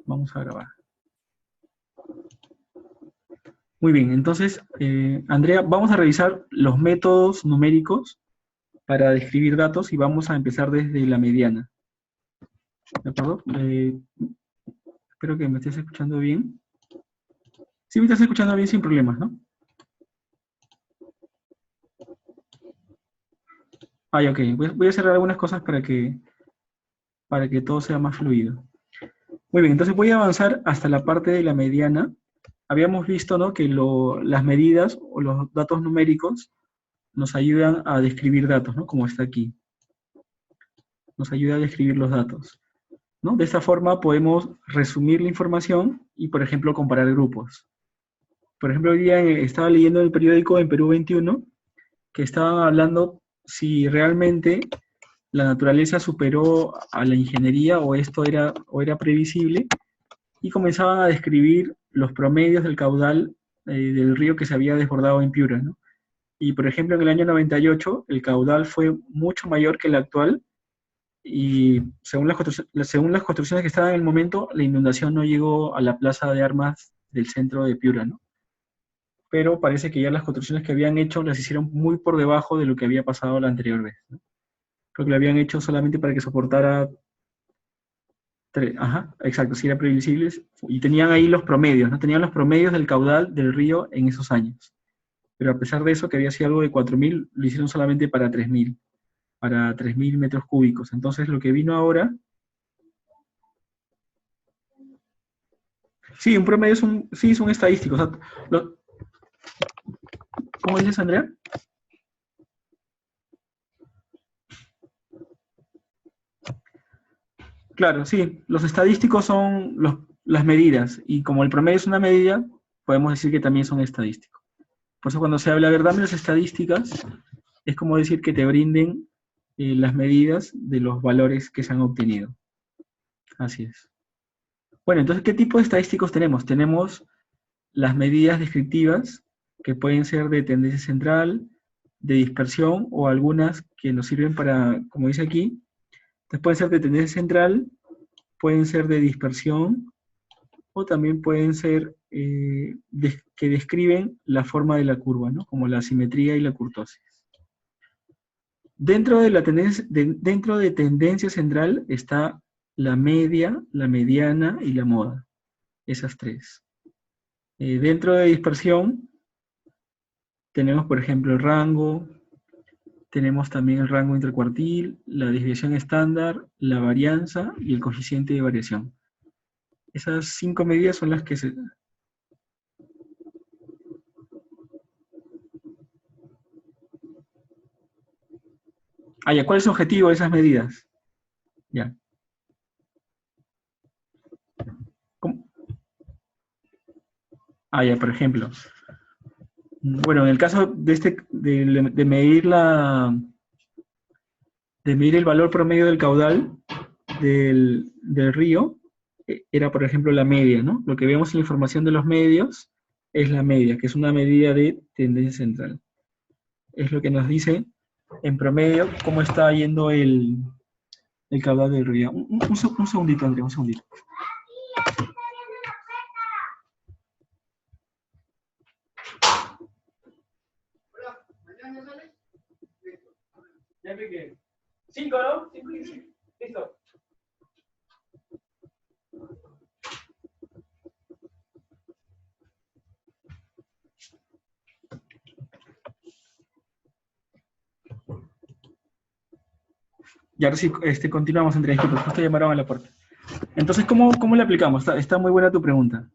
Vamos a grabar. Muy bien, entonces, Andrea, vamos a revisar los métodos numéricos para describir datos y vamos a empezar desde la mediana. ¿De acuerdo? Espero que me estés escuchando bien. Sí, me estás escuchando bien sin problemas, ¿no? Ok. Voy a cerrar algunas cosas para que todo sea más fluido. Muy bien, entonces voy a avanzar hasta la parte de la mediana. Habíamos visto, ¿no?, que las medidas o los datos numéricos nos ayudan a describir datos, ¿no?, como está aquí. Nos ayuda a describir los datos, ¿no? De esta forma podemos resumir la información y, por ejemplo, comparar grupos. Por ejemplo, hoy día estaba leyendo el periódico en Perú 21 que estaban hablando si realmente la naturaleza superó a la ingeniería o esto era previsible, y comenzaban a describir los promedios del caudal del río que se había desbordado en Piura, ¿no? Y, por ejemplo, en el año 98, el caudal fue mucho mayor que el actual, y según las construcciones que estaban en el momento, la inundación no llegó a la plaza de armas del centro de Piura, ¿no? Pero parece que ya las construcciones que habían hecho las hicieron muy por debajo de lo que había pasado la anterior vez, ¿no? Creo que lo habían hecho solamente para que soportara. Ajá, exacto, sí era previsible, y tenían ahí los promedios, ¿no? Tenían los promedios del caudal del río en esos años. Pero a pesar de eso, que había sido algo de 4.000, lo hicieron solamente para 3.000 metros cúbicos. Entonces, lo que vino ahora... Sí, un promedio es un estadístico. O sea, ¿cómo dices, Andrea? Claro, sí, los estadísticos son las medidas, y como el promedio es una medida, podemos decir que también son estadísticos. Por eso cuando se habla de dame las estadísticas, es como decir que te brinden las medidas de los valores que se han obtenido. Así es. Bueno, entonces, ¿qué tipo de estadísticos tenemos? Tenemos las medidas descriptivas, que pueden ser de tendencia central, de dispersión, o algunas que nos sirven para, como dice aquí, entonces pueden ser de tendencia central, pueden ser de dispersión, o también pueden ser que describen la forma de la curva, ¿no?, como la simetría y la kurtosis. Dentro de tendencia central está la media, la mediana y la moda. Esas tres. Dentro de dispersión tenemos, por ejemplo, el rango, tenemos también el rango intercuartil, la desviación estándar, la varianza y el coeficiente de variación. Esas 5 medidas son las que se... ya, ¿cuál es el objetivo de esas medidas? Ya. ¿Cómo? Ya, por ejemplo. Bueno, en el caso de medir el valor promedio del caudal del río, era, por ejemplo, la media, ¿no? Lo que vemos en la información de los medios es la media, que es una medida de tendencia central. Es lo que nos dice, en promedio, cómo está yendo el caudal del río. Un segundito, Andrea, un segundito. Ya que 5, ¿no? 5 y 5. Listo. Y ahora sí, continuamos, Andrea, que justo llamaron a la puerta. Entonces, ¿cómo le aplicamos? Está muy buena tu pregunta.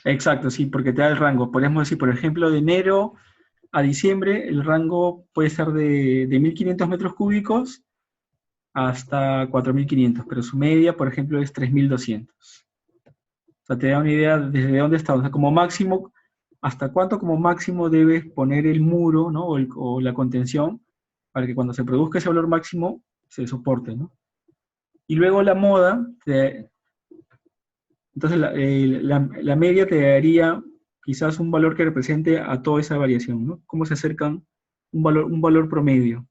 Exacto, sí, porque te da el rango. Podríamos decir, por ejemplo, de enero a diciembre, el rango puede ser de 1.500 metros cúbicos hasta 4.500, pero su media, por ejemplo, es 3.200. O sea, te da una idea desde dónde está. O sea, como máximo, hasta cuánto como máximo debes poner el muro, ¿no?, o la contención, para que cuando se produzca ese valor máximo se soporte, ¿no? Y luego la moda, entonces la media te daría quizás un valor que represente a toda esa variación, ¿no? Cómo se acercan un valor promedio,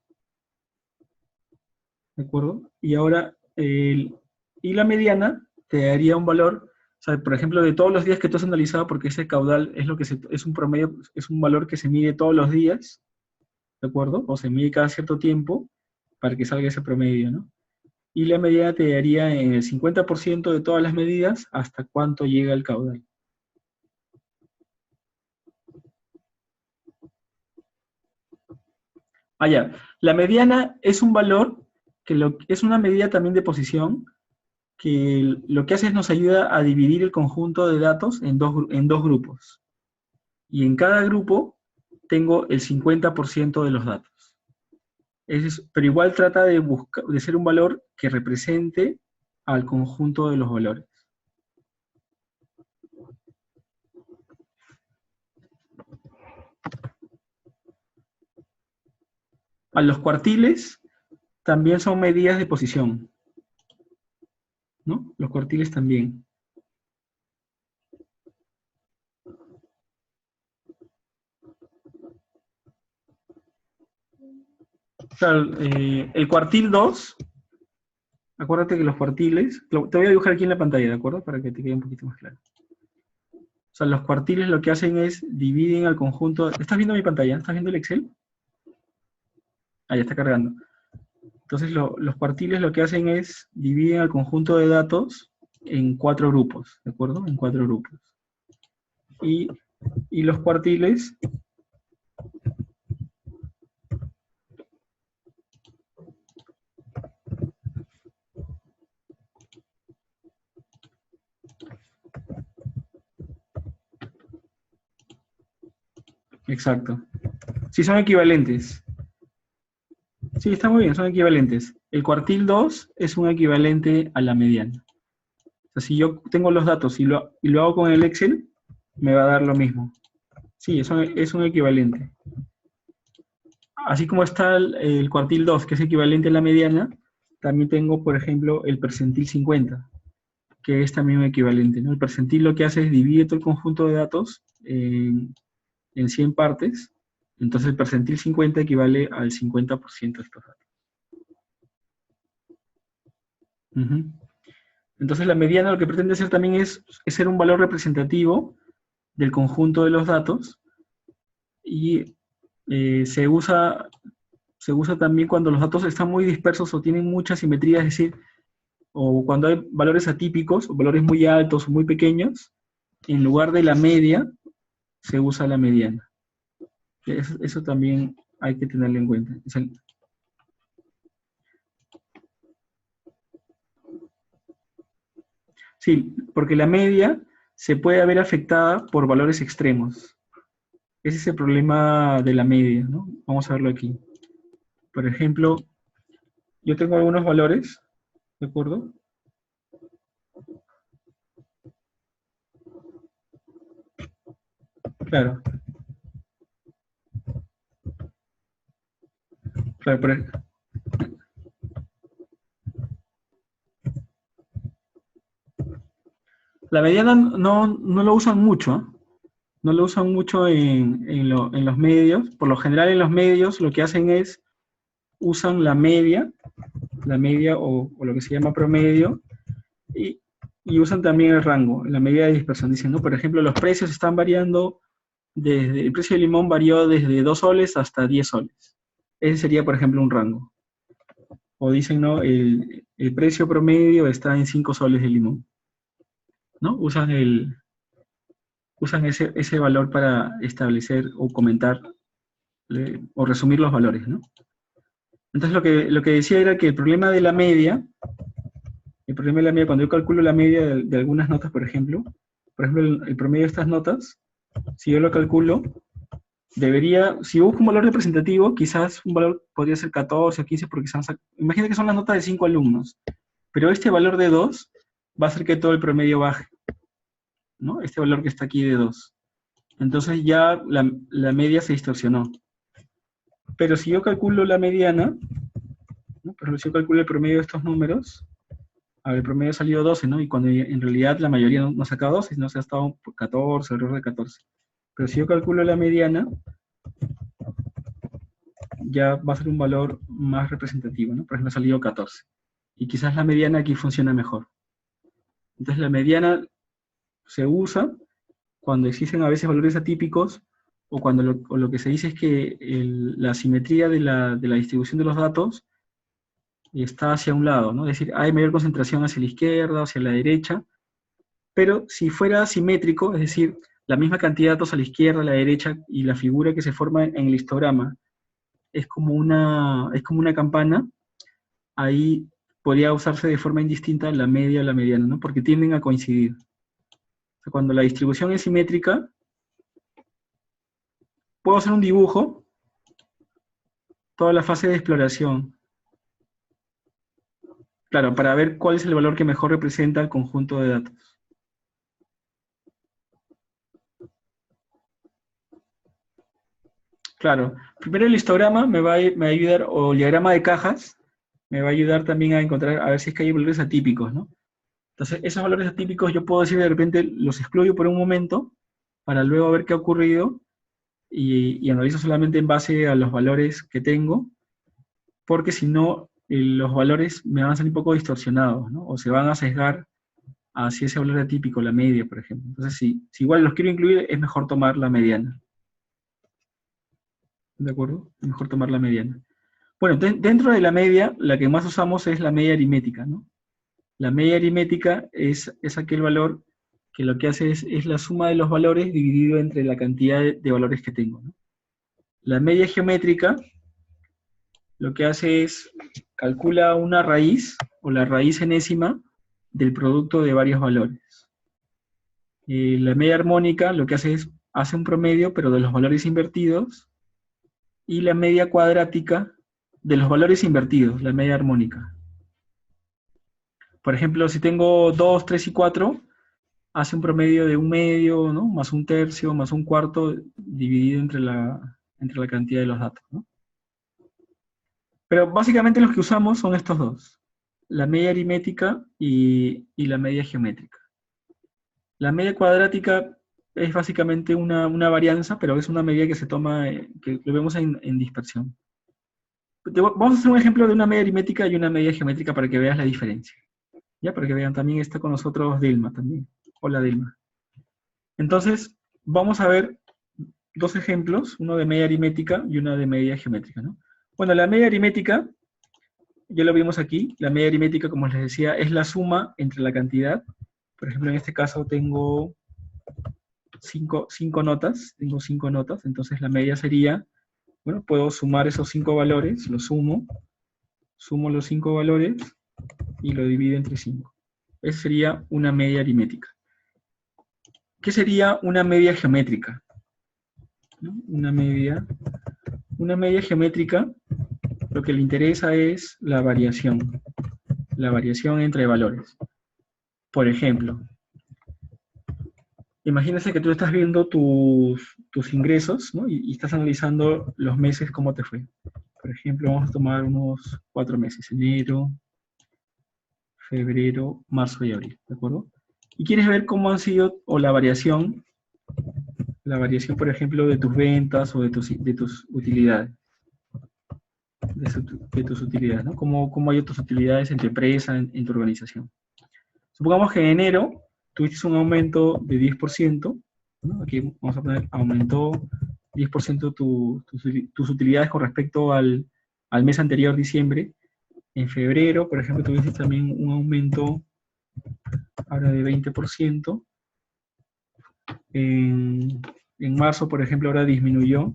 ¿de acuerdo? Y ahora, y la mediana te daría un valor, o sea, por ejemplo, de todos los días que tú has analizado, porque ese caudal es lo que es un promedio, es un valor que se mide todos los días, ¿de acuerdo? O se mide cada cierto tiempo para que salga ese promedio, ¿no? Y la mediana te daría en el 50% de todas las medidas hasta cuánto llega el caudal. Ah, ya. La mediana es un valor es una medida también de posición que lo que hace es nos ayuda a dividir el conjunto de datos en dos grupos. Y en cada grupo tengo el 50% de los datos. Pero igual trata de ser un valor que represente al conjunto de los valores. A los cuartiles también son medidas de posición, ¿no? Los cuartiles también. Claro, el cuartil 2, acuérdate que los cuartiles, te voy a dibujar aquí en la pantalla, ¿de acuerdo? Para que te quede un poquito más claro. O sea, los cuartiles lo que hacen es dividen al conjunto. ¿Estás viendo mi pantalla? ¿Estás viendo el Excel? Ah, ya está cargando. Entonces, los cuartiles lo que hacen es dividen al conjunto de datos en 4 grupos, ¿de acuerdo? En 4 grupos. Y los cuartiles exacto. Sí, son equivalentes. Sí, está muy bien, son equivalentes. El cuartil 2 es un equivalente a la mediana. O sea, si yo tengo los datos y lo hago con el Excel, me va a dar lo mismo. Sí, es un equivalente. Así como está el cuartil 2, que es equivalente a la mediana, también tengo, por ejemplo, el percentil 50, que es también un equivalente, ¿no? El percentil lo que hace es divide todo el conjunto de datos en 100 partes, entonces el percentil 50 equivale al 50% de estos datos. Uh-huh. Entonces la mediana lo que pretende hacer también es ser un valor representativo del conjunto de los datos y se usa también cuando los datos están muy dispersos o tienen mucha simetría, es decir, o cuando hay valores atípicos, o valores muy altos o muy pequeños, en lugar de la media, se usa la mediana. Eso también hay que tenerlo en cuenta. Sí, porque la media se puede ver afectada por valores extremos. Ese es el problema de la media, ¿no? Vamos a verlo aquí. Por ejemplo, yo tengo algunos valores, ¿de acuerdo? Claro, claro, la mediana no lo usan mucho, ¿eh? No lo usan mucho en los medios. Por lo general en los medios lo que hacen es, usan la media o lo que se llama promedio, y, y usan también el rango, la medida de dispersión. Dicen, ¿no? Por ejemplo, los precios están variando, el precio del limón varió desde 2 soles hasta 10 soles. Ese sería, por ejemplo, un rango. O dicen, ¿no? El precio promedio está en 5 soles de limón, ¿no? Usan ese valor para establecer o comentar o resumir los valores, ¿no? Entonces lo que decía era que el problema de la media, cuando yo calculo la media de algunas notas, por ejemplo, el promedio de estas notas, si yo lo calculo, si busco un valor representativo, quizás un valor podría ser 14 o 15, porque imagina que son las notas de 5 alumnos, pero este valor de 2 va a hacer que todo el promedio baje, ¿no? Este valor que está aquí de 2. Entonces ya la media se distorsionó. Pero si yo calculo la mediana, ¿no? Por ejemplo, si yo calculo el promedio de estos números, a ver, el promedio ha salido 12, ¿no? Y cuando en realidad la mayoría no ha sacado 12, sino se ha estado por 14, alrededor de 14. Pero si yo calculo la mediana, ya va a ser un valor más representativo, ¿no? Por ejemplo, ha salido 14. Y quizás la mediana aquí funciona mejor. Entonces la mediana se usa cuando existen a veces valores atípicos o cuando lo que se dice es que la simetría de la distribución de los datos está hacia un lado, ¿no? Es decir, hay mayor concentración hacia la izquierda, hacia la derecha, pero si fuera simétrico, es decir, la misma cantidad de datos a la izquierda, a la derecha, y la figura que se forma en el histograma es como una campana, ahí podría usarse de forma indistinta la media o la mediana, ¿no? Porque tienden a coincidir. O sea, cuando la distribución es simétrica, puedo hacer un dibujo, toda la fase de exploración, claro, para ver cuál es el valor que mejor representa el conjunto de datos. Claro, primero el histograma me va a ayudar, o el diagrama de cajas, me va a ayudar también a encontrar, a ver si es que hay valores atípicos, ¿no? Entonces, esos valores atípicos yo puedo decir de repente, los excluyo por un momento, para luego ver qué ha ocurrido, y analizo solamente en base a los valores que tengo, porque si no, los valores me van a salir un poco distorsionados, ¿no? O se van a sesgar hacia ese valor atípico, la media, por ejemplo. Entonces, si igual los quiero incluir, es mejor tomar la mediana. ¿De acuerdo? Es mejor tomar la mediana. Bueno, dentro de la media, la que más usamos es la media aritmética, ¿no? La media aritmética es aquel valor que lo que hace es la suma de los valores dividido entre la cantidad de valores que tengo, ¿no? La media geométrica lo que hace es calcula una raíz o la raíz enésima del producto de varios valores. La media armónica lo que hace es hace un promedio, pero de los valores invertidos, y la media cuadrática de los valores invertidos, la media armónica. Por ejemplo, si tengo 2, 3 y 4, hace un promedio de un medio, ¿no? Más un tercio, más un cuarto, dividido entre la cantidad de los datos, ¿no? Pero básicamente los que usamos son estos dos, la media aritmética y la media geométrica. La media cuadrática es básicamente una varianza, pero es una medida que se toma, que lo vemos en dispersión. Vamos a hacer un ejemplo de una media aritmética y una media geométrica para que veas la diferencia. Ya, para que vean, también está con nosotros Dilma también. Hola Dilma. Entonces, vamos a ver dos ejemplos, uno de media aritmética y una de media geométrica, ¿no? Bueno, la media aritmética, ya lo vimos aquí, la media aritmética, como les decía, es la suma entre la cantidad. Por ejemplo, en este caso tengo cinco notas, entonces la media sería, bueno, puedo sumar esos 5 valores, los sumo los 5 valores y lo divido entre 5. Esa sería una media aritmética. ¿Qué sería una media geométrica? ¿No? Una media geométrica, lo que le interesa es la variación entre valores. Por ejemplo, imagínese que tú estás viendo tus ingresos, ¿no? Y estás analizando los meses, cómo te fue. Por ejemplo, vamos a tomar unos 4 meses, enero, febrero, marzo y abril, ¿de acuerdo? Y quieres ver cómo han sido, o la variación, por ejemplo, de tus ventas o de tus utilidades. De tus utilidades, ¿no? ¿Cómo hay tus utilidades en tu empresa, en tu organización? Supongamos que en enero tuviste un aumento de 10%, ¿no? Aquí vamos a poner, aumentó 10% tus utilidades con respecto al mes anterior, diciembre. En febrero, por ejemplo, tuviste también un aumento ahora de 20%. En marzo, por ejemplo, ahora disminuyó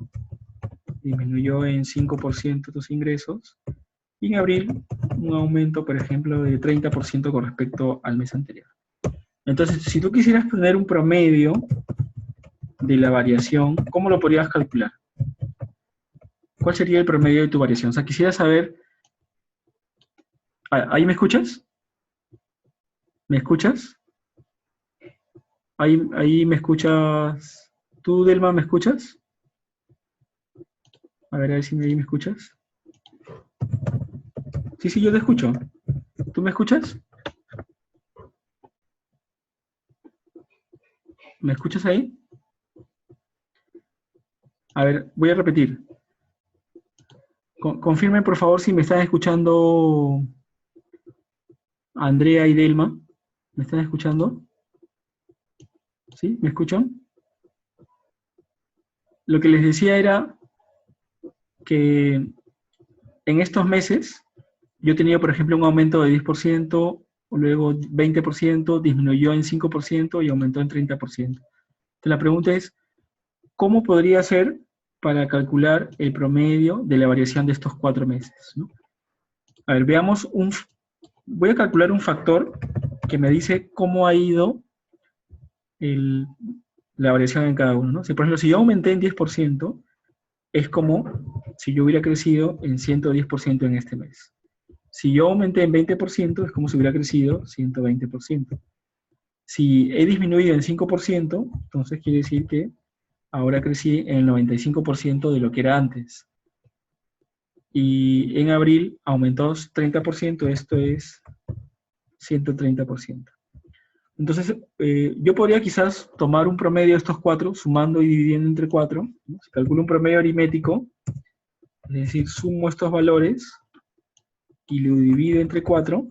en 5% tus ingresos. Y en abril, un aumento, por ejemplo, de 30% con respecto al mes anterior. Entonces, si tú quisieras poner un promedio de la variación, ¿cómo lo podrías calcular? ¿Cuál sería el promedio de tu variación? O sea, quisiera saber... ¿Ahí me escuchas? ¿Me escuchas? ¿Ahí me escuchas? ¿Tú, Delma, me escuchas? A ver si ahí me escuchas. Sí, yo te escucho. ¿Tú me escuchas? ¿Me escuchas ahí? A ver, voy a repetir. Confirmen, por favor, si me están escuchando Andrea y Delma. ¿Me están escuchando? ¿Sí? ¿Me escuchan? Lo que les decía era que en estos meses yo tenía, por ejemplo, un aumento de 10%, luego 20%, disminuyó en 5% y aumentó en 30%. Entonces, la pregunta es, ¿cómo podría ser para calcular el promedio de la variación de estos 4 meses? ¿No? A ver, voy a calcular un factor que me dice cómo ha ido el, la variación en cada uno, ¿no? Si, por ejemplo, si yo aumenté en 10%, es como si yo hubiera crecido en 110% en este mes. Si yo aumenté en 20%, es como si hubiera crecido 120%. Si he disminuido en 5%, entonces quiere decir que ahora crecí en el 95% de lo que era antes. Y en abril aumentó 30%, esto es 130%. Entonces, yo podría quizás tomar un promedio de estos 4, sumando y dividiendo entre 4, ¿no? Si calculo un promedio aritmético, es decir, sumo estos valores y lo divido entre 4,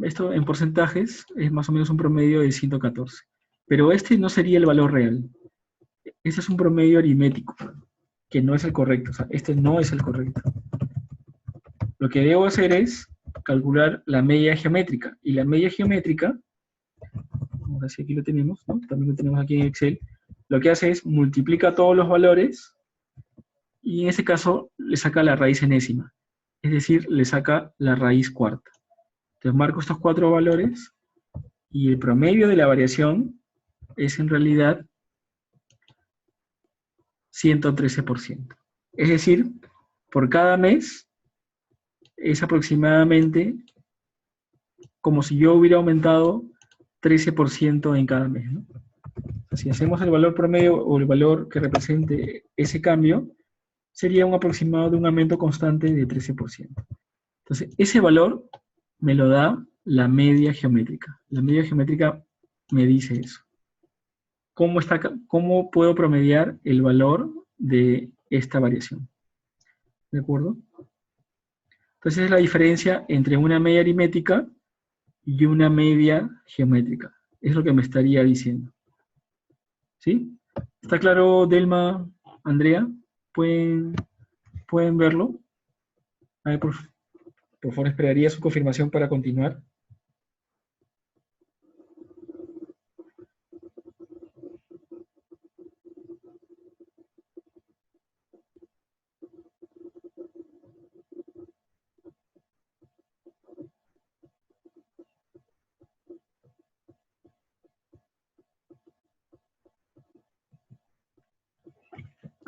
esto en porcentajes es más o menos un promedio de 114. Pero este no sería el valor real. Este es un promedio aritmético, que no es el correcto. O sea, este no es el correcto. Lo que debo hacer es calcular la media geométrica. Y la media geométrica, vamos a ver si aquí lo tenemos, ¿no? También lo tenemos aquí en Excel. Lo que hace es multiplica todos los valores y en ese caso le saca la raíz enésima. Es decir, le saca la raíz cuarta. Entonces marco estos 4 valores y el promedio de la variación es en realidad 113%. Es decir, por cada mes es aproximadamente como si yo hubiera aumentado 13% en cada mes, ¿no? Si hacemos el valor promedio o el valor que represente ese cambio, sería un aproximado de un aumento constante de 13%. Entonces, ese valor me lo da la media geométrica. La media geométrica me dice eso. ¿Cómo puedo promediar el valor de esta variación? ¿De acuerdo? Entonces es la diferencia entre una media aritmética y una media geométrica. Es lo que me estaría diciendo. ¿Sí? ¿Está claro, Delma, Andrea? ¿Pueden verlo? A ver, por favor, esperaría su confirmación para continuar.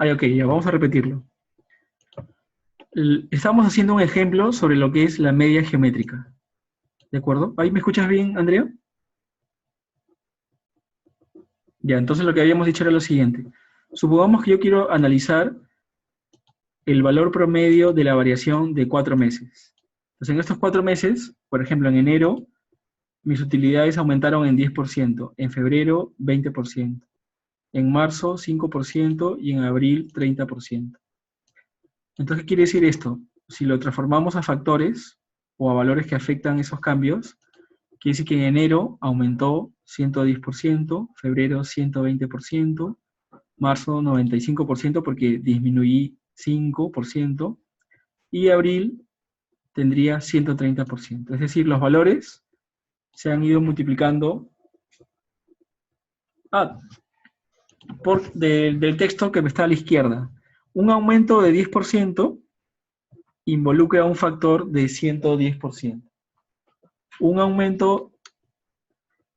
Ok, ya vamos a repetirlo. Estamos haciendo un ejemplo sobre lo que es la media geométrica. ¿De acuerdo? ¿Ahí me escuchas bien, Andrea? Ya, entonces lo que habíamos dicho era lo siguiente. Supongamos que yo quiero analizar el valor promedio de la variación de 4 meses. Entonces, en estos 4 meses, por ejemplo, en enero, mis utilidades aumentaron en 10%, en febrero 20%, en marzo 5% y en abril 30%. Entonces, ¿qué quiere decir esto? Si lo transformamos a factores o a valores que afectan esos cambios, quiere decir que en enero aumentó 110%, febrero 120%, marzo 95% porque disminuí 5%, y abril tendría 130%. Es decir, los valores se han ido multiplicando del texto que me está a la izquierda. Un aumento de 10% involucra un factor de 110%. Un aumento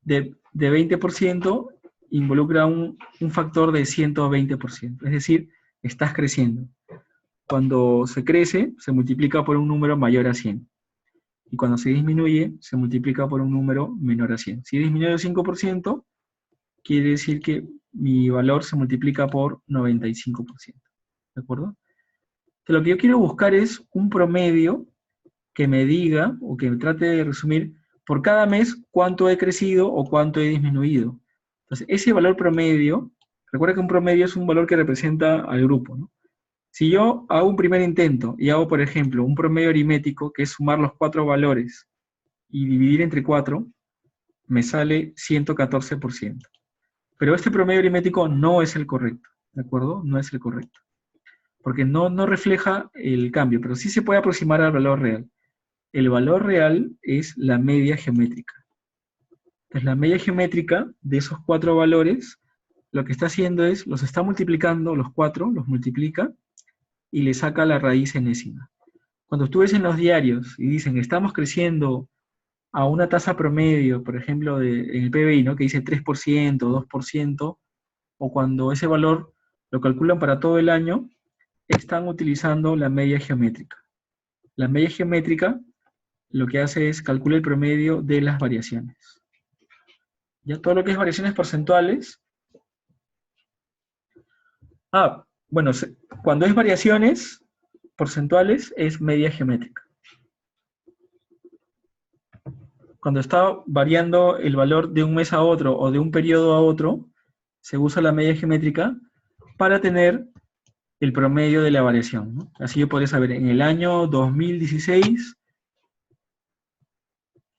de 20% involucra un factor de 120%. Es decir, estás creciendo. Cuando se crece, se multiplica por un número mayor a 100. Y cuando se disminuye, se multiplica por un número menor a 100. Si disminuye 5%, quiere decir que mi valor se multiplica por 95%. ¿De acuerdo? Entonces, lo que yo quiero buscar es un promedio que me diga, o que me trate de resumir, por cada mes cuánto he crecido o cuánto he disminuido. Entonces, ese valor promedio, recuerda que un promedio es un valor que representa al grupo, ¿no? Si yo hago un primer intento y hago, por ejemplo, un promedio aritmético, que es sumar los 4 valores y dividir entre 4, me sale 114%. Pero este promedio aritmético no es el correcto, ¿de acuerdo? No es el correcto. Porque no refleja el cambio, pero sí se puede aproximar al valor real. El valor real es la media geométrica. Entonces, la media geométrica de esos 4 valores, lo que está haciendo es, los está multiplicando, los 4, los multiplica, y le saca la raíz enésima. Cuando tú ves en los diarios y dicen, estamos creciendo a una tasa promedio, por ejemplo, en el PBI, ¿no? Que dice 3%, 2%, o cuando ese valor lo calculan para todo el año, están utilizando la media geométrica. La media geométrica lo que hace es calcular el promedio de las variaciones. Ya todo lo que es variaciones porcentuales. Bueno, cuando es variaciones porcentuales es media geométrica. Cuando está variando el valor de un mes a otro o de un periodo a otro, se usa la media geométrica para tener el promedio de la variación, ¿no? Así yo podría saber, en el año 2016,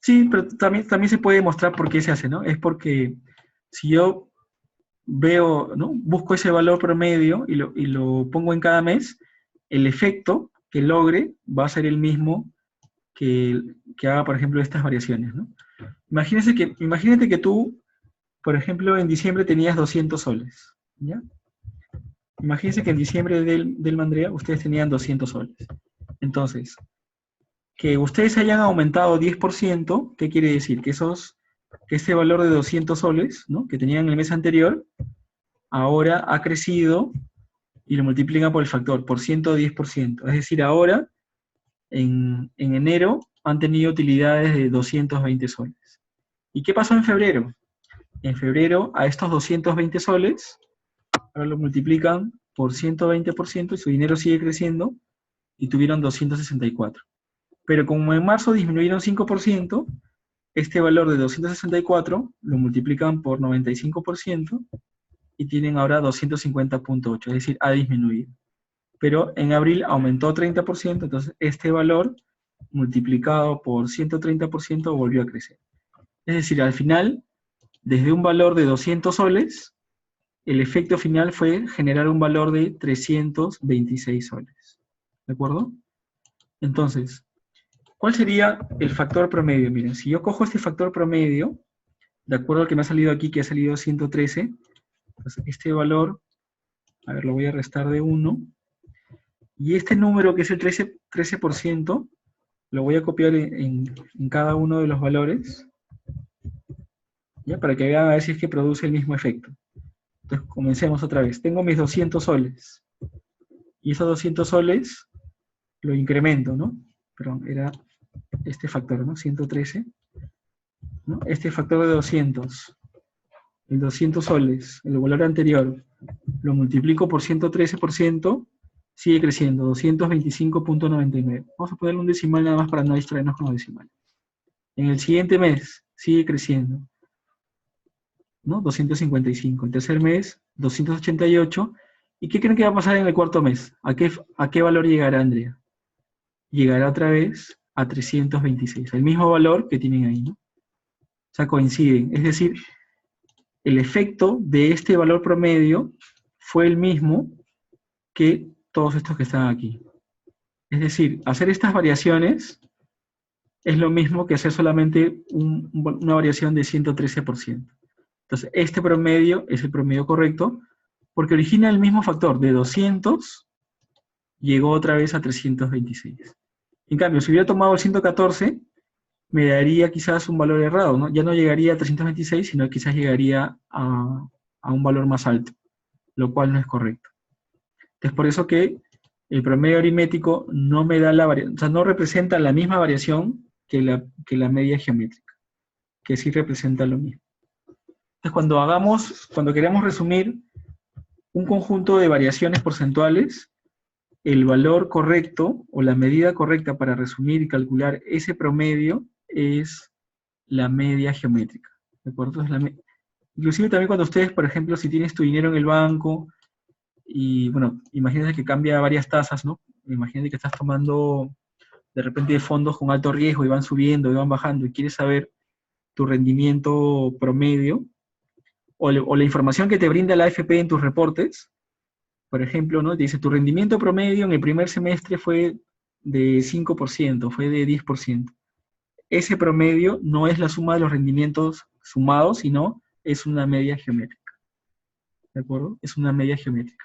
sí, pero también se puede demostrar por qué se hace, ¿no? Es porque si yo veo, ¿no? Busco ese valor promedio y lo pongo en cada mes, el efecto que logre va a ser el mismo que haga, por ejemplo, estas variaciones, ¿no? Imagínate que tú, por ejemplo, en diciembre tenías 200 soles, ¿ya? Imagínense que en diciembre del Mandrea ustedes tenían 200 soles. Entonces, que ustedes hayan aumentado 10%, ¿qué quiere decir? Que este valor de 200 soles, ¿no? Que tenían el mes anterior, ahora ha crecido y lo multiplican por el factor, por 110%. Es decir, ahora, en enero, han tenido utilidades de 220 soles. ¿Y qué pasó en febrero? En febrero, a estos 220 soles, ahora lo multiplican por 120% y su dinero sigue creciendo y tuvieron 264. Pero como en marzo disminuyeron 5%, este valor de 264 lo multiplican por 95% y tienen ahora 250.8, es decir, ha disminuido. Pero en abril aumentó 30%, entonces este valor multiplicado por 130% volvió a crecer. Es decir, al final, desde un valor de 200 soles, el efecto final fue generar un valor de 326 soles. ¿De acuerdo? Entonces, ¿cuál sería el factor promedio? Miren, si yo cojo este factor promedio, de acuerdo al que me ha salido aquí, que ha salido 113, pues este valor, a ver, lo voy a restar de 1, y este número que es el 13%, lo voy a copiar en cada uno de los valores, ¿ya? Para que vean a ver si es que produce el mismo efecto. Entonces, comencemos otra vez. Tengo mis 200 soles, y esos 200 soles lo incremento, ¿no? Perdón, era este factor, ¿no? 113, ¿no? Este factor de 200, el 200 soles, el valor anterior, lo multiplico por 113%, sigue creciendo, 225.99. Vamos a ponerle un decimal nada más para no distraernos con los decimales. En el siguiente mes, sigue creciendo, ¿no? 255. El tercer mes, 288. ¿Y qué creen que va a pasar en el cuarto mes? ¿A qué valor llegará, Andrea? Llegará otra vez a 326, el mismo valor que tienen ahí, ¿no? O sea, coinciden. Es decir, el efecto de este valor promedio fue el mismo que todos estos que están aquí. Es decir, hacer estas variaciones es lo mismo que hacer solamente una variación de 113%. Entonces, este promedio es el promedio correcto porque origina el mismo factor de 200, llegó otra vez a 326. En cambio, si hubiera tomado el 114, me daría quizás un valor errado, ¿no? Ya no llegaría a 326, sino quizás llegaría a un valor más alto, lo cual no es correcto. Es por eso que el promedio aritmético no me da o sea, no representa la misma variación que la media geométrica, que sí representa lo mismo. Entonces, cuando queremos resumir un conjunto de variaciones porcentuales, el valor correcto o la medida correcta para resumir y calcular ese promedio es la media geométrica. ¿De acuerdo? Inclusive también cuando ustedes, por ejemplo, si tienes tu dinero en el banco y bueno, imagínate que cambia varias tasas, ¿no? Imagínate que estás tomando de repente fondos con alto riesgo y van subiendo y van bajando y quieres saber tu rendimiento promedio o la información que te brinda la AFP en tus reportes, por ejemplo, ¿no? Te dice, tu rendimiento promedio en el primer semestre fue de 5%, fue de 10%. Ese promedio no es la suma de los rendimientos sumados, sino es una media geométrica. ¿De acuerdo? Es una media geométrica.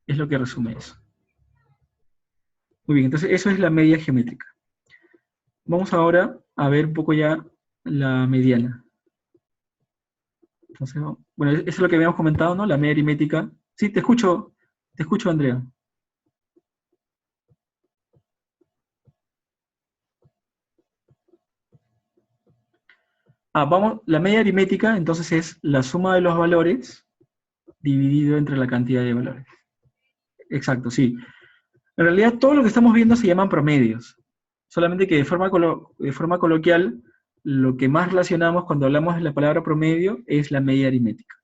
Es lo que resume eso. Muy bien, entonces eso es la media geométrica. Vamos ahora a ver un poco ya la mediana. Entonces, bueno, eso es lo que habíamos comentado, ¿no? La media aritmética. Sí, te escucho, Andrea. Vamos, la media aritmética entonces es la suma de los valores dividido entre la cantidad de valores. Exacto, sí. En realidad todo lo que estamos viendo se llaman promedios. Solamente que de forma coloquial, lo que más relacionamos cuando hablamos de la palabra promedio es la media aritmética.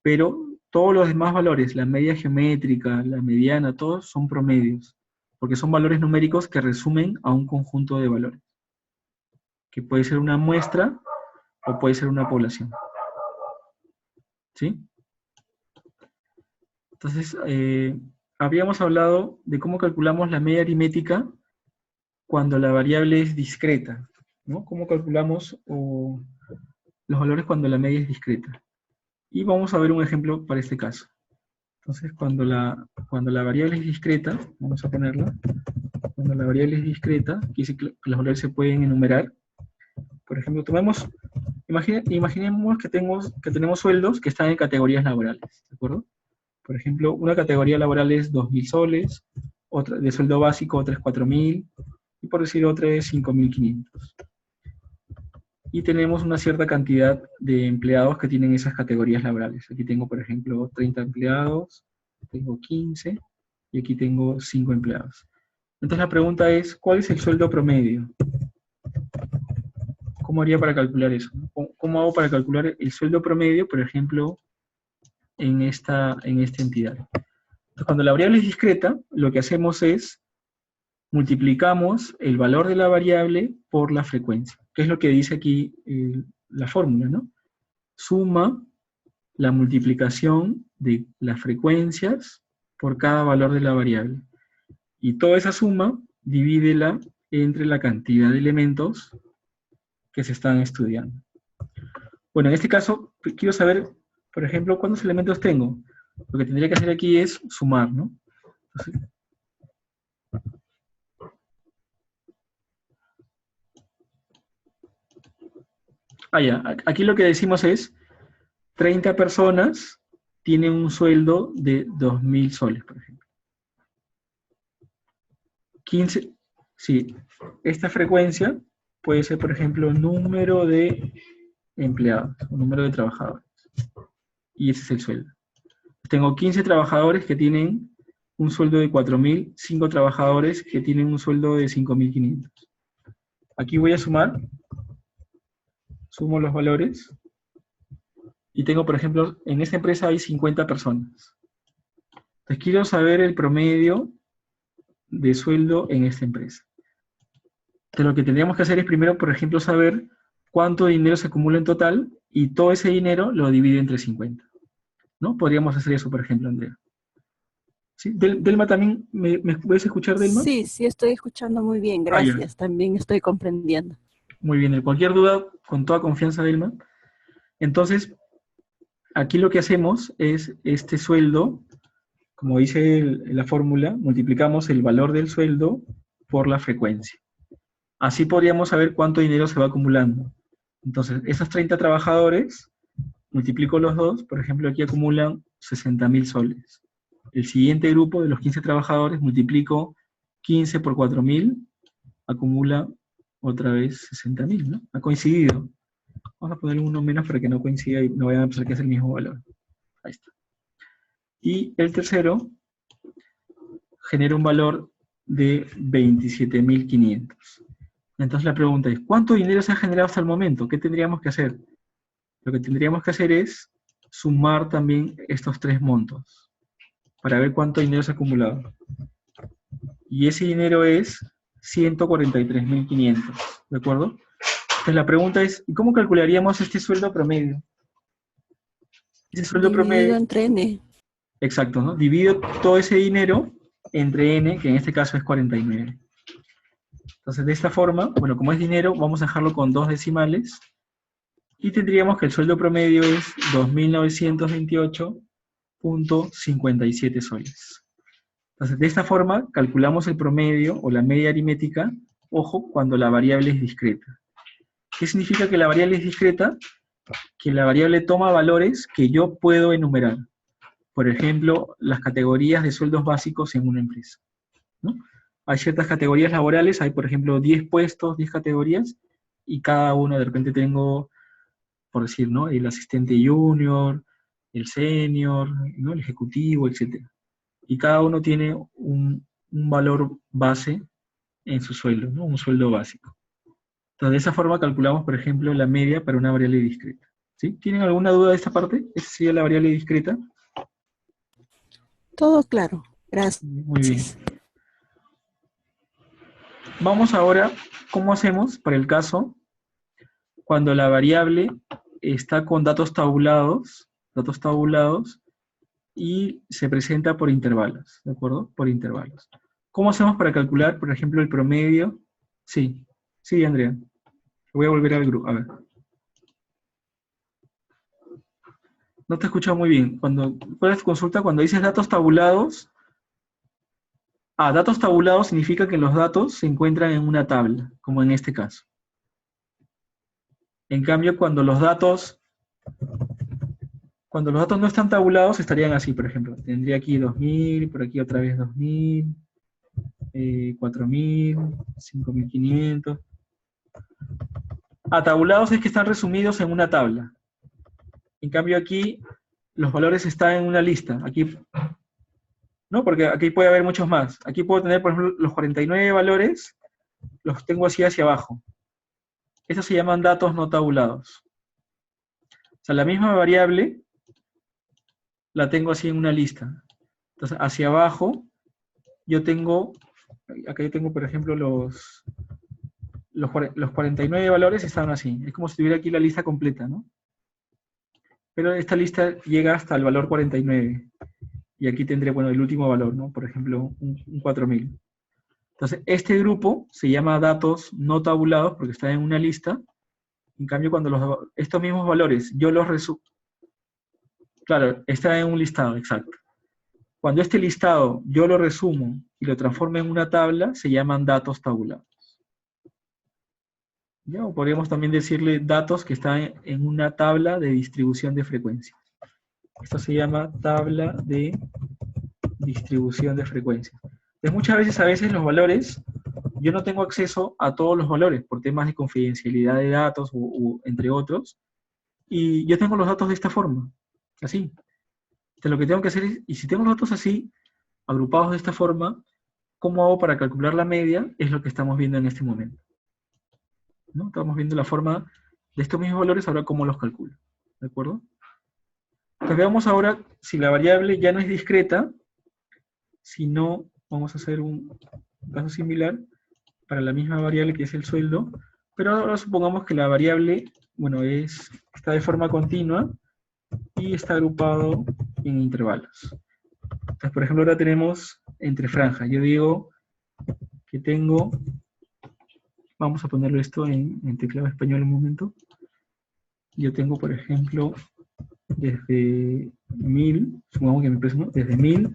Pero todos los demás valores, la media geométrica, la mediana, todos son promedios, porque son valores numéricos que resumen a un conjunto de valores, que puede ser una muestra o puede ser una población. ¿Sí? Entonces, habíamos hablado de cómo calculamos la media aritmética cuando la variable es discreta, ¿no? Cómo calculamos los valores cuando la media es discreta. Y vamos a ver un ejemplo para este caso. Entonces, cuando la variable es discreta, vamos a ponerla, cuando la variable es discreta, quiere decir que los valores se pueden enumerar. Por ejemplo, imaginemos que tenemos sueldos que están en categorías laborales, ¿de acuerdo? Por ejemplo, una categoría laboral es 2.000 soles, otra de sueldo básico otra es 4.000, y por decir otra es 5.500. Y tenemos una cierta cantidad de empleados que tienen esas categorías laborales. Aquí tengo, por ejemplo, 30 empleados, tengo 15, y aquí tengo 5 empleados. Entonces la pregunta es, ¿cuál es el sueldo promedio? ¿Cómo haría para calcular eso? ¿Cómo hago para calcular el sueldo promedio, por ejemplo, en esta entidad? Entonces, cuando la variable es discreta, lo que hacemos es multiplicamos el valor de la variable por la frecuencia, que es lo que dice aquí la fórmula, ¿no? Suma la multiplicación de las frecuencias por cada valor de la variable. Y toda esa suma, divídela entre la cantidad de elementos que se están estudiando. Bueno, en este caso, quiero saber, por ejemplo, cuántos elementos tengo. Lo que tendría que hacer aquí es sumar, ¿no? Entonces, ya, aquí lo que decimos es, 30 personas tienen un sueldo de 2.000 soles, por ejemplo. 15, sí, esta frecuencia puede ser, por ejemplo, número de empleados, o número de trabajadores. Y ese es el sueldo. Tengo 15 trabajadores que tienen un sueldo de 4.000, 5 trabajadores que tienen un sueldo de 5.500. Aquí voy a sumar, sumo los valores, y tengo, por ejemplo, en esta empresa hay 50 personas. Entonces quiero saber el promedio de sueldo en esta empresa. Entonces lo que tendríamos que hacer es primero, por ejemplo, saber cuánto dinero se acumula en total, y todo ese dinero lo divido entre 50. ¿No? Podríamos hacer eso, por ejemplo, Andrea. ¿Sí? Delma, ¿también me puedes escuchar, Delma? Sí, sí, estoy escuchando muy bien, Ya. gracias. También estoy comprendiendo. Muy bien, de cualquier duda, con toda confianza, Delma. Entonces, aquí lo que hacemos es este sueldo, como dice la fórmula, multiplicamos el valor del sueldo por la frecuencia. Así podríamos saber cuánto dinero se va acumulando. Entonces, esos 30 trabajadores, multiplico los dos, por ejemplo, aquí acumulan 60.000 soles. El siguiente grupo de los 15 trabajadores, multiplico 15 por 4.000, acumula otra vez 60.000, ¿no? Ha coincidido. Vamos a ponerle uno menos para que no coincida y no vayan a pensar que es el mismo valor. Ahí está. Y el tercero genera un valor de 27.500. Entonces la pregunta es, ¿cuánto dinero se ha generado hasta el momento? ¿Qué tendríamos que hacer? Lo que tendríamos que hacer es sumar también estos tres montos. para ver cuánto dinero se ha acumulado. Y ese dinero es 143.500, ¿de acuerdo? Entonces la pregunta es, ¿y cómo calcularíamos este sueldo promedio? Ese sueldo Dividido promedio, entre n. exacto, ¿no? Divido todo ese dinero entre n, que en este caso es 49. Entonces de esta forma, bueno, como es dinero, vamos a dejarlo con 2 decimales, y tendríamos que el sueldo promedio es 2.928.57 soles. Entonces, de esta forma, calculamos el promedio o la media aritmética, ojo, cuando la variable es discreta. ¿Qué significa que la variable es discreta? Que la variable toma valores que yo puedo enumerar. Por ejemplo, las categorías de sueldos básicos en una empresa, ¿no? Hay ciertas categorías laborales, hay por ejemplo 10 puestos, 10 categorías, y cada uno de repente tengo, por decir, ¿no? El asistente junior, el senior, ¿no? El ejecutivo, etc. Y cada uno tiene un valor base en su sueldo, ¿no? Un sueldo básico. Entonces, de esa forma calculamos, por ejemplo, la media para una variable discreta. ¿Sí? ¿Tienen alguna duda de esta parte? ¿Esa sería la variable discreta? Todo claro. Muy bien. Gracias. Vamos ahora, ¿cómo hacemos para el caso cuando la variable está con datos tabulados y se presenta por intervalos, ¿de acuerdo? Por intervalos. ¿Cómo hacemos para calcular, por ejemplo, el promedio? Sí, sí, Andrea. Voy a volver al grupo, a ver. No te escucho muy bien. ¿Cuál es tu consulta? Cuando dices datos tabulados, datos tabulados significa que los datos se encuentran en una tabla, como en este caso. En cambio, cuando los datos no están tabulados, estarían así, por ejemplo. Tendría aquí 2000, por aquí otra vez 2000, 4000, 5500. Tabulados es que están resumidos en una tabla. En cambio aquí, los valores están en una lista. Aquí, ¿no? Porque aquí puede haber muchos más. Aquí puedo tener, por ejemplo, los 49 valores, los tengo así hacia abajo. Estos se llaman datos no tabulados. O sea, la misma variable la tengo así en una lista. Entonces, hacia abajo, yo tengo, acá yo tengo, por ejemplo, los 49 valores están así. Es como si tuviera aquí la lista completa, ¿no? Pero esta lista llega hasta el valor 49. Y aquí tendría, bueno, el último valor, ¿no? Por ejemplo, un 4000. Entonces, este grupo se llama datos no tabulados porque está en una lista. En cambio, cuando estos mismos valores yo los resumo, claro, está en un listado, exacto. Cuando este listado yo lo resumo y lo transformo en una tabla, se llaman datos tabulados. ¿Ya? O podríamos también decirle datos que están en una tabla de distribución de frecuencias. Esto se llama tabla de distribución de frecuencias. Entonces, a veces los valores, yo no tengo acceso a todos los valores por temas de confidencialidad de datos entre otros, y yo tengo los datos de esta forma, así. Entonces, lo que tengo que hacer es, y si tengo los datos así, agrupados de esta forma, ¿cómo hago para calcular la media? Es lo que estamos viendo en este momento, ¿no? Estamos viendo la forma de estos mismos valores, ahora cómo los calculo, ¿de acuerdo? Entonces veamos ahora si la variable ya no es discreta, sino vamos a hacer un caso similar para la misma variable que es el sueldo, pero ahora supongamos que la variable, bueno, está de forma continua y está agrupado en intervalos. Entonces, por ejemplo, ahora tenemos entre franjas. Yo digo que tengo, vamos a ponerlo esto en teclado español un momento. Yo tengo, por ejemplo, desde 1000, supongamos que mi precio, ¿no? Desde 1000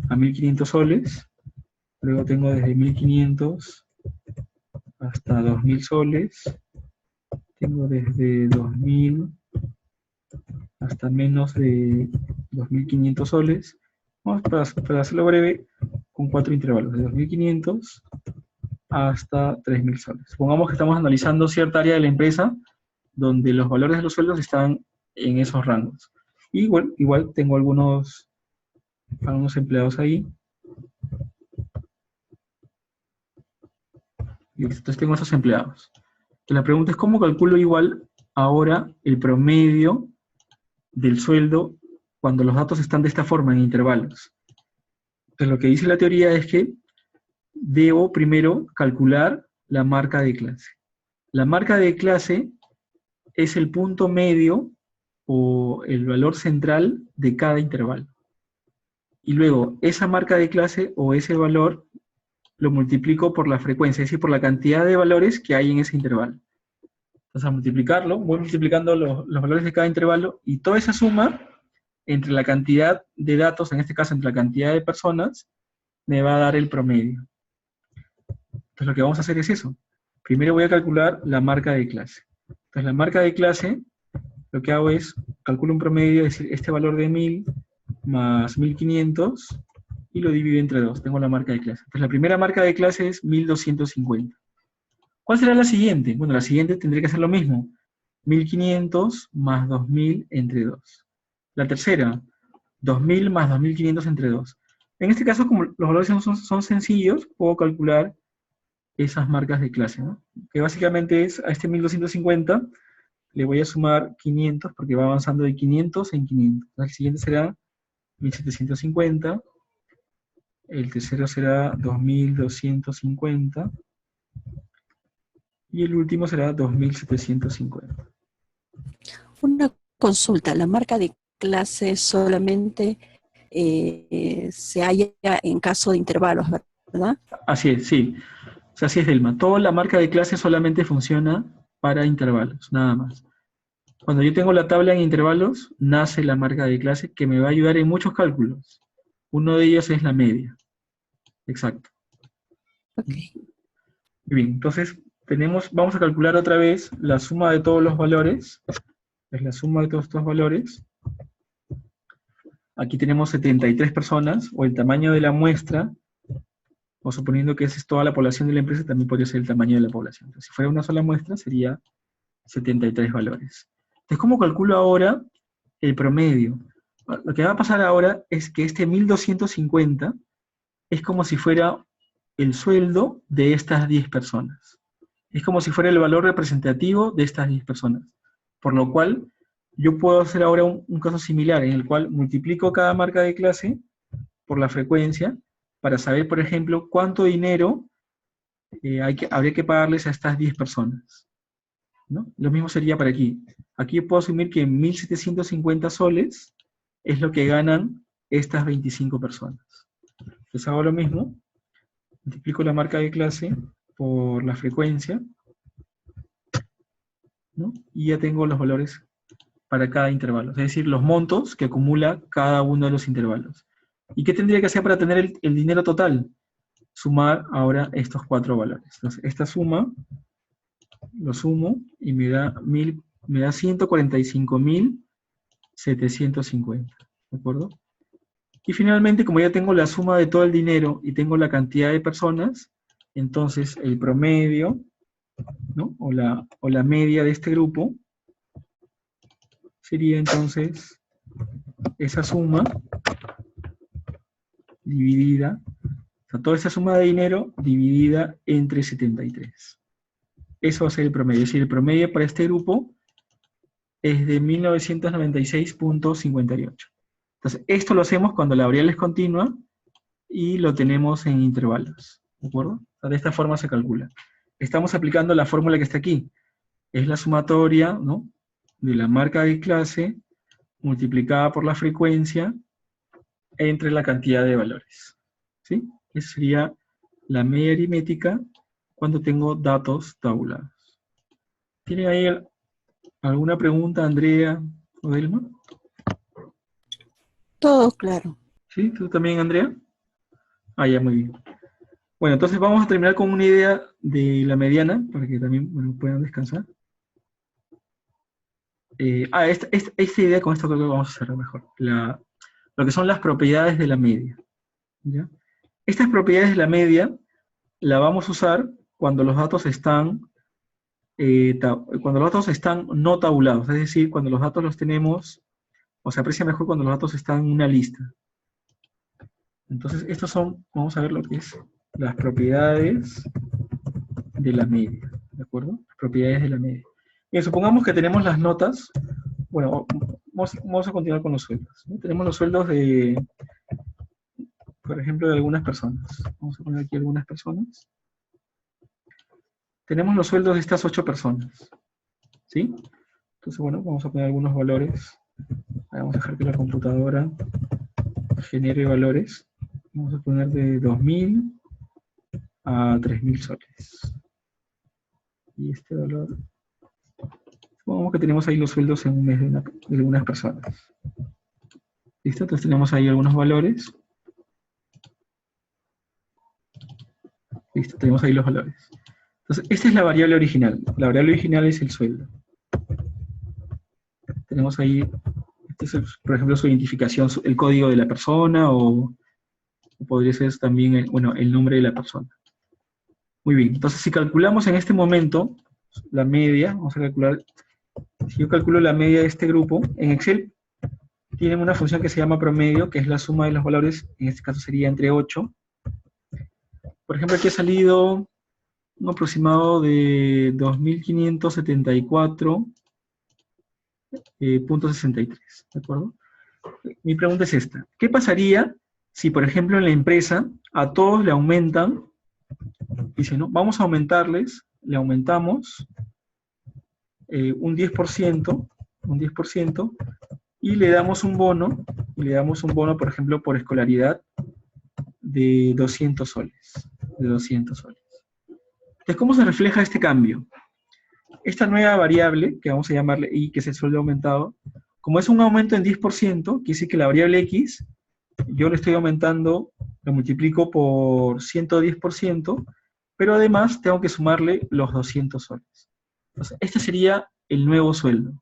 a 1500 soles. Luego tengo desde 1500 hasta 2000 soles. Tengo desde 2000 hasta menos de 2500 soles. Vamos para hacerlo breve, con 4 intervalos, de 2500 hasta 3000 soles. Supongamos que estamos analizando cierta área de la empresa donde los valores de los sueldos están en esos rangos. Y igual tengo algunos empleados ahí. Y entonces tengo esos empleados. La pregunta es, ¿cómo calculo igual ahora el promedio del sueldo cuando los datos están de esta forma, en intervalos? Entonces lo que dice la teoría es que debo primero calcular la marca de clase. La marca de clase es el punto medio o el valor central de cada intervalo. Y luego esa marca de clase o ese valor lo multiplico por la frecuencia, es decir, por la cantidad de valores que hay en ese intervalo. Entonces, al multiplicarlo, voy multiplicando los valores de cada intervalo y toda esa suma entre la cantidad de datos, en este caso entre la cantidad de personas, me va a dar el promedio. Entonces, lo que vamos a hacer es eso. Primero voy a calcular la marca de clase. Entonces, la marca de clase, lo que hago es, calculo un promedio, es decir, este valor de 1000 más 1500, y lo divido entre 2. Tengo la marca de clase. Entonces, la primera marca de clase es 1250. ¿Cuál será la siguiente? Bueno, la siguiente tendría que ser lo mismo. 1500 más 2000 entre 2. La tercera, 2000 más 2500 entre 2. En este caso, como los valores son sencillos, puedo calcular esas marcas de clase, ¿no? Que básicamente es a este 1250, le voy a sumar 500, porque va avanzando de 500 en 500. El siguiente será 1750, el tercero será 2250, y el último será 2750. Una consulta, la marca de clase solamente se halla en caso de intervalos, ¿verdad? Así es, sí. O sea, así es, Delma. Toda la marca de clase solamente funciona para intervalos, nada más. Cuando yo tengo la tabla en intervalos, nace la marca de clase que me va a ayudar en muchos cálculos. Uno de ellos es la media. Exacto. Ok. Bien, entonces vamos a calcular otra vez la suma de todos los valores. Es la suma de todos estos valores. Aquí tenemos 73 personas, o el tamaño de la muestra, o suponiendo que esa es toda la población de la empresa, también podría ser el tamaño de la población. Entonces, si fuera una sola muestra, sería 73 valores. Entonces, ¿cómo calculo ahora el promedio? Lo que va a pasar ahora es que este 1250 es como si fuera el sueldo de estas 10 personas. Es como si fuera el valor representativo de estas 10 personas. Por lo cual, yo puedo hacer ahora un caso similar, en el cual multiplico cada marca de clase por la frecuencia, para saber, por ejemplo, cuánto dinero habría que pagarles a estas 10 personas, ¿no? Lo mismo sería para aquí. Aquí puedo asumir que 1750 soles es lo que ganan estas 25 personas. Entonces hago lo mismo, multiplico la marca de clase por la frecuencia, ¿no? Y ya tengo los valores para cada intervalo, es decir, los montos que acumula cada uno de los intervalos. ¿Y qué tendría que hacer para tener el dinero total? Sumar ahora estos 4 valores. Entonces, esta suma, lo sumo y me da 145.750, ¿de acuerdo? Y finalmente, como ya tengo la suma de todo el dinero y tengo la cantidad de personas, entonces el promedio, ¿no? o la media de este grupo sería entonces esa suma dividida, o sea, toda esa suma de dinero dividida entre 73. Eso va a ser el promedio. Es decir, el promedio para este grupo es de 1996.58. Entonces, esto lo hacemos cuando la variable es continua y lo tenemos en intervalos. ¿De acuerdo? O sea, de esta forma se calcula. Estamos aplicando la fórmula que está aquí. Es la sumatoria, ¿no?, de la marca de clase multiplicada por la frecuencia entre la cantidad de valores. ¿Sí? Esa sería la media aritmética cuando tengo datos tabulados. ¿Tiene ahí alguna pregunta, Andrea o Delma? Todo claro. ¿Sí? ¿Tú también, Andrea? Ah, ya, muy bien. Bueno, entonces vamos a terminar con una idea de la mediana, para que también, bueno, puedan descansar. Esta idea, con esto creo que vamos a hacerlo mejor. Lo que son las propiedades de la media. ¿Ya? Estas propiedades de la media la vamos a usar cuando los datos están no tabulados, es decir, cuando los datos los tenemos, o se aprecia mejor cuando los datos están en una lista. Entonces, estos son, vamos a ver lo que es las propiedades de la media, ¿de acuerdo? Las propiedades de la media. Bien, supongamos que tenemos las notas, bueno, vamos a continuar con los sueldos, ¿no? Tenemos los sueldos por ejemplo, de algunas personas. Vamos a poner aquí algunas personas. Tenemos los sueldos de estas 8 personas, ¿sí? Entonces, bueno, vamos a poner algunos valores. Vamos a dejar que la computadora genere valores. Vamos a poner de 2.000 a 3.000 soles. Y este valor, supongamos que tenemos ahí los sueldos en un mes de algunas personas. ¿Listo? Entonces tenemos ahí algunos valores. Listo, tenemos ahí los valores. Entonces, esta es la variable original. La variable original es el sueldo. Tenemos ahí, este es por ejemplo, su identificación, el código de la persona, o podría ser también el nombre de la persona. Muy bien, entonces si calculamos en este momento la media, vamos a calcular, si yo calculo la media de este grupo, en Excel tienen una función que se llama promedio, que es la suma de los valores, en este caso sería entre 8. Por ejemplo, aquí ha salido un aproximado de 2.574.63, ¿de acuerdo? Mi pregunta es esta: ¿qué pasaría si, por ejemplo, en la empresa a todos le aumentan, dice, ¿no? Vamos a aumentarles, le aumentamos un 10%, y le damos un bono, por ejemplo, por escolaridad de 200 soles. Entonces, ¿cómo se refleja este cambio? Esta nueva variable, que vamos a llamarle I, que es el sueldo aumentado, como es un aumento en 10%, quiere decir que la variable X, yo le estoy aumentando, lo multiplico por 110%, pero además tengo que sumarle los 200 soles. Entonces, este sería el nuevo sueldo.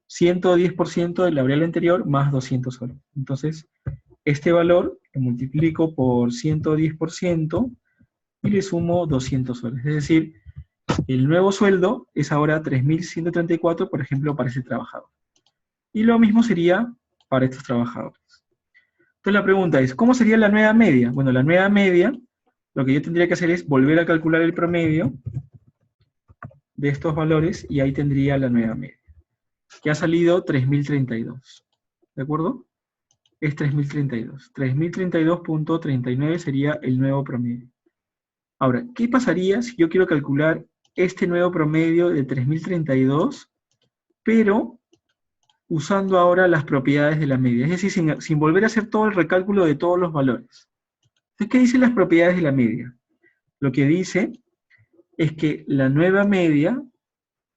110% de la variable anterior más 200 soles. Entonces, este valor lo multiplico por 110% y le sumo 200 soles. Es decir, el nuevo sueldo es ahora 3.134, por ejemplo, para ese trabajador. Y lo mismo sería para estos trabajadores. Entonces la pregunta es, ¿cómo sería la nueva media? Bueno, la nueva media, lo que yo tendría que hacer es volver a calcular el promedio de estos valores y ahí tendría la nueva media, que ha salido 3.032. ¿De acuerdo? Es 3.032. 3.032.39 sería el nuevo promedio. Ahora, ¿qué pasaría si yo quiero calcular este nuevo promedio de 3.032, pero usando ahora las propiedades de la media? Es decir, sin volver a hacer todo el recálculo de todos los valores. Entonces, ¿qué dicen las propiedades de la media? Lo que dice es que la nueva media,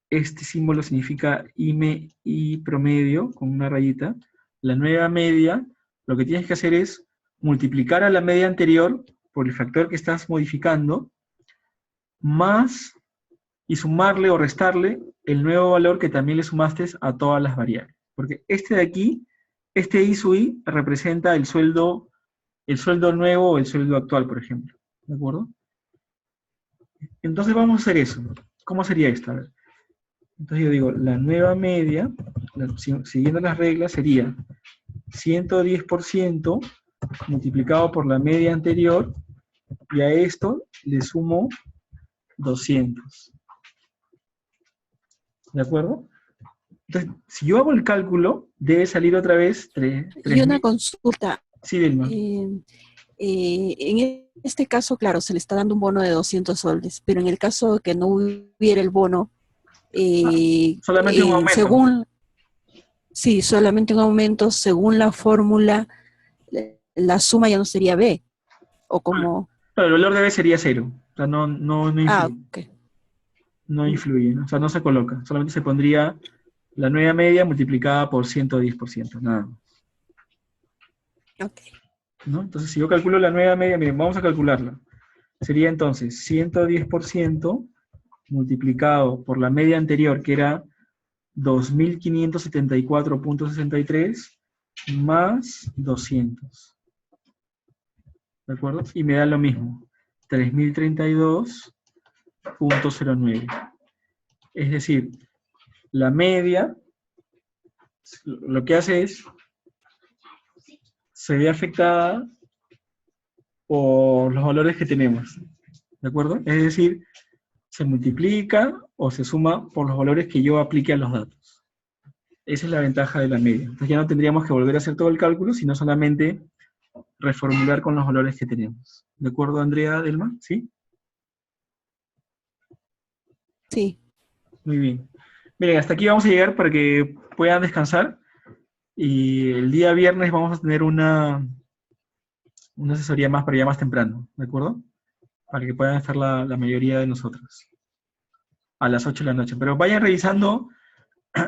este símbolo significa I promedio, con una rayita, la nueva media, lo que tienes que hacer es multiplicar a la media anterior por el factor que estás modificando, más y sumarle o restarle el nuevo valor que también le sumaste a todas las variables. Porque este de aquí, este I sub I, representa el sueldo nuevo o el sueldo actual, por ejemplo. ¿De acuerdo? Entonces vamos a hacer eso. ¿Cómo sería esto? A ver. Entonces yo digo, la nueva media, siguiendo las reglas, sería 110% multiplicado por la media anterior, y a esto le sumo 200. ¿De acuerdo? Entonces, si yo hago el cálculo, debe salir otra vez 3. Y una consulta. Sí, Vilma. En este caso, claro, se le está dando un bono de 200 soles, pero en el caso de que no hubiera el bono, solamente un aumento. Solamente un aumento, según la fórmula, la suma ya no sería B, o como... Claro, el valor de B sería 0, o sea, no influye. Okay. No influye, ¿no? O sea, no se coloca, solamente se pondría la nueva media multiplicada por 110%, nada más. Ok. ¿No? Entonces, si yo calculo la nueva media, miren, vamos a calcularla. Sería entonces 110% multiplicado por la media anterior, que era 2.574.63, más 200. ¿De acuerdo? Y me da lo mismo, 3.032.09. Es decir, la media, lo que hace es, se ve afectada por los valores que tenemos, ¿de acuerdo? Es decir, se multiplica o se suma por los valores que yo aplique a los datos. Esa es la ventaja de la media. Entonces ya no tendríamos que volver a hacer todo el cálculo, sino solamente reformular con los valores que tenemos. ¿De acuerdo, Andrea, Delma? ¿Sí? Sí. Muy bien. Miren, hasta aquí vamos a llegar para que puedan descansar. Y el día viernes vamos a tener una asesoría más, pero ya más temprano, ¿de acuerdo? Para que puedan estar la mayoría de nosotros a las 8 de la noche. Pero vayan revisando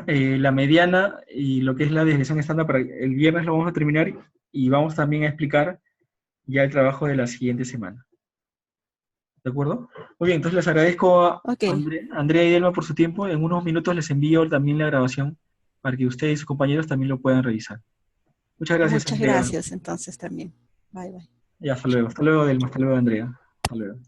la mediana y lo que es la desviación estándar. Para el viernes lo vamos a terminar y vamos también a explicar ya el trabajo de la siguiente semana. ¿De acuerdo? Muy bien, entonces les agradezco a Ok. Andrea y Delma por su tiempo. En unos minutos les envío también la grabación para que ustedes y sus compañeros también lo puedan revisar. Muchas gracias, Muchas Andrea. gracias entonces también. Bye, bye. Y hasta luego. Hasta luego, Delma. Hasta luego, Andrea. Hasta luego.